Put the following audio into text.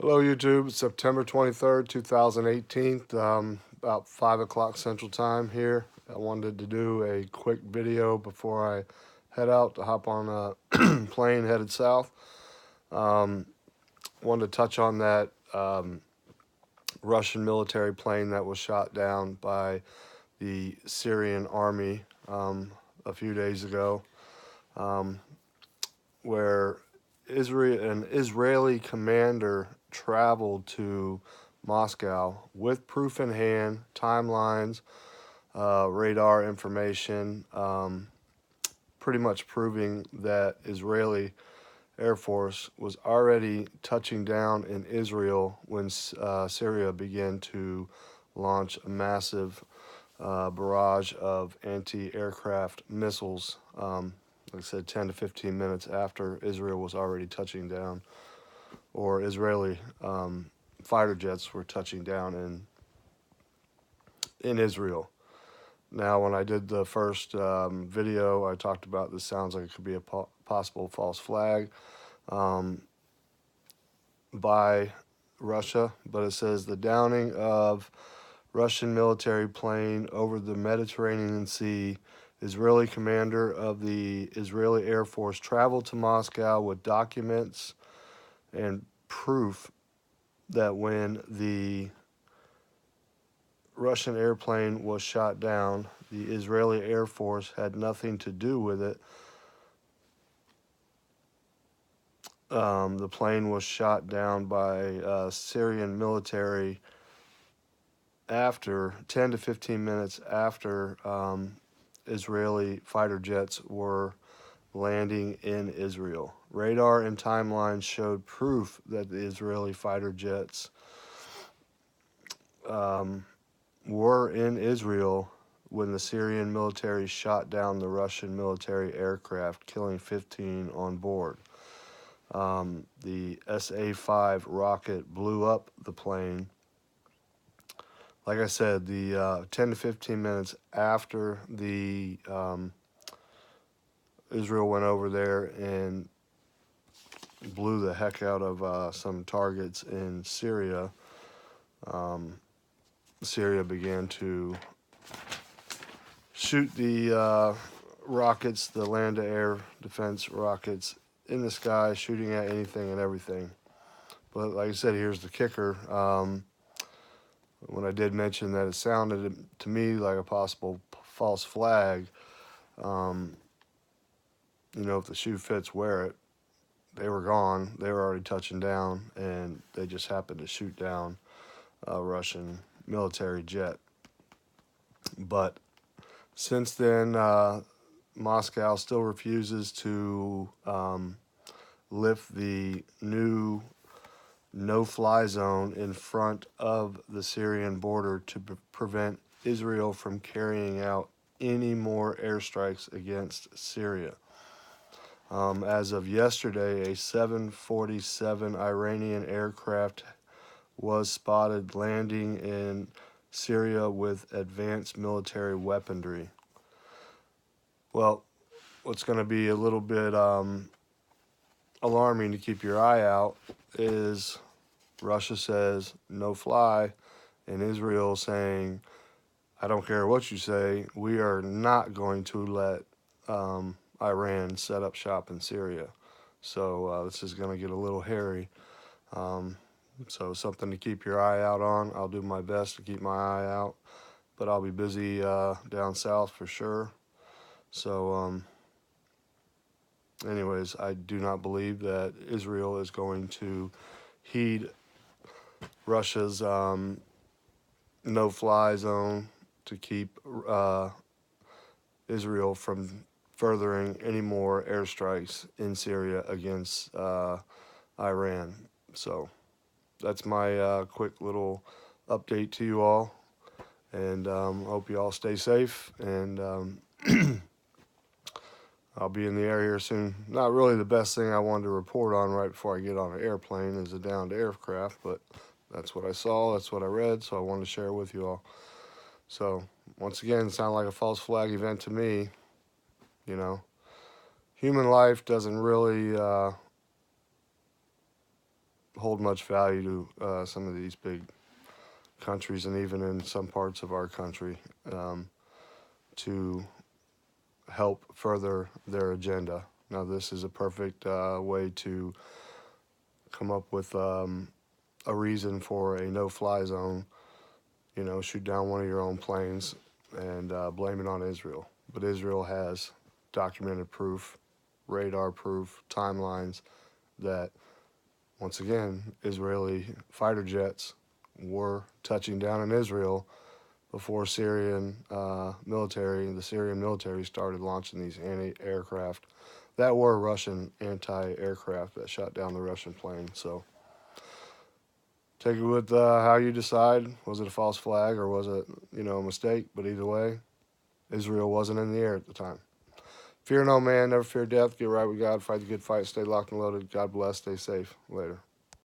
Hello YouTube, it's September 23rd, 2018, about 5 o'clock Central Time here. I wanted to do a quick video before I head out to hop on a plane headed south. Um, Wanted to touch on that Russian military plane that was shot down by the Syrian army a few days ago, um, where an Israeli commander traveled to Moscow with proof in hand, timelines, radar information, pretty much proving that Israeli Air Force was already touching down in Israel when Syria began to launch a massive barrage of anti-aircraft missiles. Like I said, 10 to 15 minutes after Israel was already touching down, or Israeli fighter jets were touching down in Israel. Now, when I did the first video, I talked about this sounds like it could be a possible false flag by Russia, but it says the downing of Russian military plane over the Mediterranean Sea. Israeli commander of the Israeli Air Force traveled to Moscow with documents and proof that when the Russian airplane was shot down, the Israeli Air Force had nothing to do with it. The plane was shot down by Syrian military after 10 to 15 minutes after Israeli fighter jets were landing in Israel. Radar and timelines showed proof that the Israeli fighter jets were in Israel when the Syrian military shot down the Russian military aircraft, killing 15 on board. The SA-5 rocket blew up the plane. Like I said, the 10 to 15 minutes after the Israel went over there and blew the heck out of some targets in Syria, Syria began to shoot the rockets, the land-to-air defense rockets, in the sky, shooting at anything and everything. But like I said, here's the kicker. When I did mention that it sounded to me like a possible false flag, if the shoe fits, wear it. They were gone. They were already touching down, and they just happened to shoot down a Russian military jet. But since then, Moscow still refuses to lift the new no-fly zone in front of the Syrian border to prevent Israel from carrying out any more airstrikes against Syria. As of yesterday, a 747 Iranian aircraft was spotted landing in Syria with advanced military weaponry. Well, what's going to be a little bit alarming to keep your eye out is Russia says no fly, and Israel saying, I don't care what you say, we are not going to let Iran set up shop in Syria. So this is going to get a little hairy. So something to keep your eye out on. I'll do my best to keep my eye out, but I'll be busy down south for sure. So anyways, I do not believe that Israel is going to heed Russia's no-fly zone to keep Israel from furthering any more airstrikes in Syria against Iran. So that's my quick little update to you all, and hope you all stay safe, and I'll be in the air here soon. Not really the best thing I wanted to report on right before I get on an airplane is a downed aircraft, but that's what I saw, that's what I read, so I wanted to share with you all. So once again, it sounded like a false flag event to me. Human life doesn't really hold much value to some of these big countries, and even in some parts of our country, um, to help further their agenda. Now, this is a perfect way to come up with a reason for a no-fly zone. You know, shoot down one of your own planes and blame it on Israel. But Israel has documented proof, radar proof, timelines that, once again, Israeli fighter jets were touching down in Israel before the Syrian military started launching these anti-aircraft that were Russian anti-aircraft that shot down the Russian plane. So take it with how you decide. Was it a false flag or was it, a mistake? But either way, Israel wasn't in the air at the time. Fear no man, never fear death. Get right with God, fight the good fight, stay locked and loaded. God bless, stay safe. Later.